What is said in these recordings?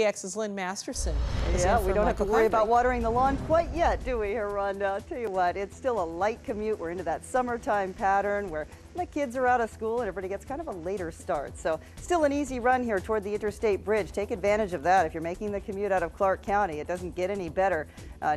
AX's Lynn Masterson. Yeah, we don't have to worry about watering the lawn quite yet, do we here, Rhonda? I'll tell you what, it's still a light commute. We're into that summertime pattern where the kids are out of school and everybody gets kind of a later start. So still an easy run here toward the Interstate Bridge. Take advantage of that if you're making the commute out of Clark County. It doesn't get any better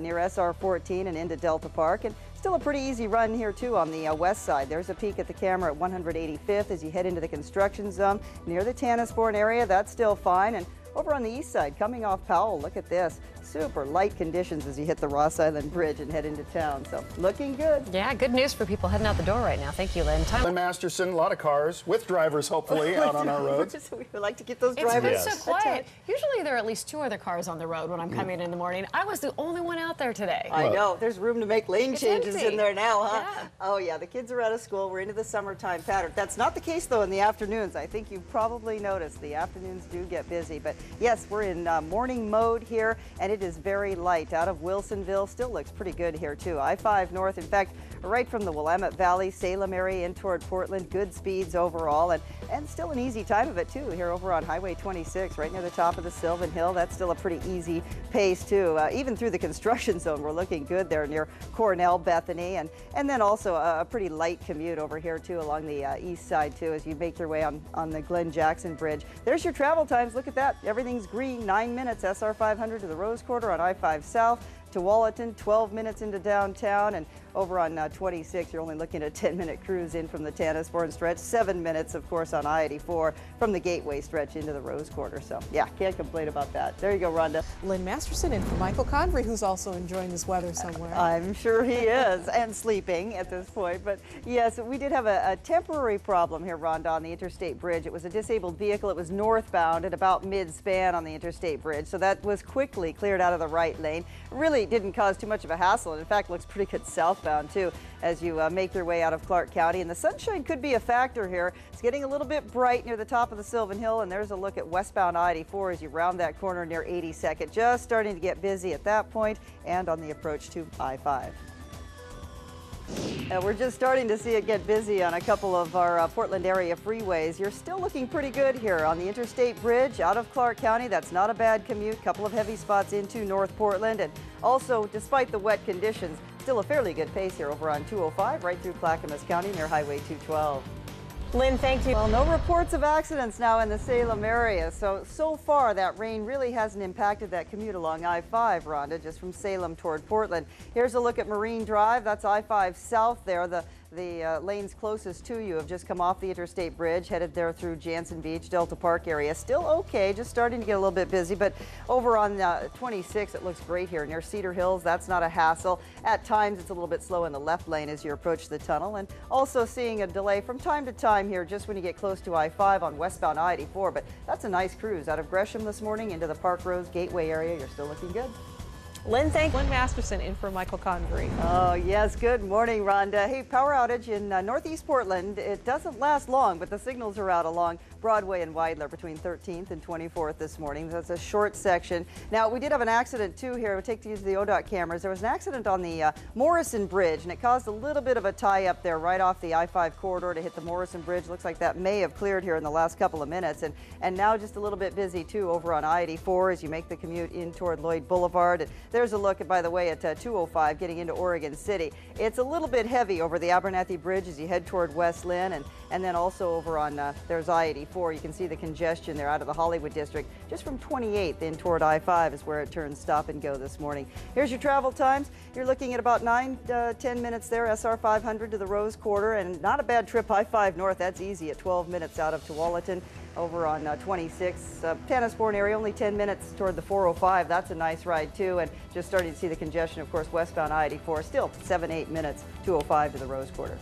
near SR 14 and into Delta Park. And still a pretty easy run here too on the west side. There's a peek at the camera at 185th as you head into the construction zone near the Tannisbourne area. That's still fine. And over on the east side, coming off Powell, look at this. Super light conditions as you hit the Ross Island Bridge and head into town. So looking good. Yeah, good news for people heading out the door right now. Thank you, Lynn. Lynn Masterson, a lot of cars with drivers, hopefully, out on our roads. We would like to get those drivers. It's been so quiet. Usually there are at least 2 other cars on the road when I'm coming in the morning. I was the only one out there today. I know. There's room to make lane changes in there now, huh? Yeah. Oh, yeah. The kids are out of school. We're into the summertime pattern. That's not the case, though, in the afternoons. I think you've probably noticed the afternoons do get busy. But, yes, we're in morning mode here, and it is very light. Out of Wilsonville, still looks pretty good here, too. I-5 north, in fact, right from the Willamette Valley, Salem area in toward Portland. Good speeds overall, and still an easy time of it, too, here over on Highway 26, right near the top of the Sylvan Hill. That's still a pretty easy pace, too. Even through the construction zone, we're looking good there near Cornell, Bethany, and then also a pretty light commute over here, too, along the east side, too, as you make your way on the Glenn Jackson Bridge. There's your travel times. Look at that. Everything's green. 9 minutes, SR 500 to the Rose Quarter on I-5 South. To Wallaton, 12 minutes into downtown, and over on 26, you're only looking at a 10-minute cruise in from the Tannisbourne stretch, 7 minutes, of course, on I-84 from the Gateway stretch into the Rose Quarter. So, yeah, can't complain about that. There you go, Rhonda. Lynn Masterson in for Michael Convery, who's also enjoying this weather somewhere. I'm sure he is, and sleeping at this point. But, yes, we did have a temporary problem here, Rhonda, on the Interstate Bridge. It was a disabled vehicle. It was northbound at about mid-span on the Interstate Bridge, so that was quickly cleared out of the right lane. Really didn't cause too much of a hassle, and in fact looks pretty good southbound too as you make your way out of Clark County. And the sunshine could be a factor here. It's getting a little bit bright near the top of the Sylvan Hill, and there's a look at westbound I-84 as you round that corner near 82nd. Just starting to get busy at that point and on the approach to I-5. We're just starting to see it get busy on a couple of our Portland area freeways. You're still looking pretty good here on the Interstate Bridge out of Clark County. That's not a bad commute. Couple of heavy spots into North Portland, and also, despite the wet conditions, still a fairly good pace here over on 205 right through Clackamas County near Highway 212. Lynn, thank you. Well, no reports of accidents now in the Salem area. So far, that rain really hasn't impacted that commute along I-5, Rhonda, just from Salem toward Portland. Here's a look at Marine Drive. That's I-5 south there. The lanes closest to you have just come off the Interstate Bridge, headed there through Jansen Beach, Delta Park area. Still okay, just starting to get a little bit busy, but over on 26, it looks great here near Cedar Hills. That's not a hassle. At times, it's a little bit slow in the left lane as you approach the tunnel, and also seeing a delay from time to time here just when you get close to I-5 on westbound I-84, but that's a nice cruise out of Gresham this morning into the Park Roads Gateway area. You're still looking good. Lynn Masterson in for Michael Convery. Oh, yes. Good morning, Rhonda. Hey, power outage in northeast Portland. It doesn't last long, but the signals are out along Broadway and Weidler between 13th and 24th this morning. That's a short section. Now, we did have an accident, too, here. We'll take you to the ODOT cameras. There was an accident on the Morrison Bridge, and it caused a little bit of a tie-up there right off the I-5 corridor to hit the Morrison Bridge. Looks like that may have cleared here in the last couple of minutes. And now just a little bit busy, too, over on I-84 as you make the commute in toward Lloyd Boulevard. And there's a look, by the way, at 205 getting into Oregon City. It's a little bit heavy over the Abernathy Bridge as you head toward West Lynn, and then also over on there's I-84. You can see the congestion there out of the Hollywood district. Just from 28th in toward I-5 is where it turns stop and go this morning. Here's your travel times. You're looking at about 9-10 minutes there, SR 500 to the Rose Quarter, and not a bad trip I-5 north. That's easy at 12 minutes out of Tualatin. Over on 26, Tannisbourne area, only 10 minutes toward the 405. That's a nice ride, too. And just starting to see the congestion, of course, westbound I-84, still 7-8 minutes, 205 to the Rose Quarter.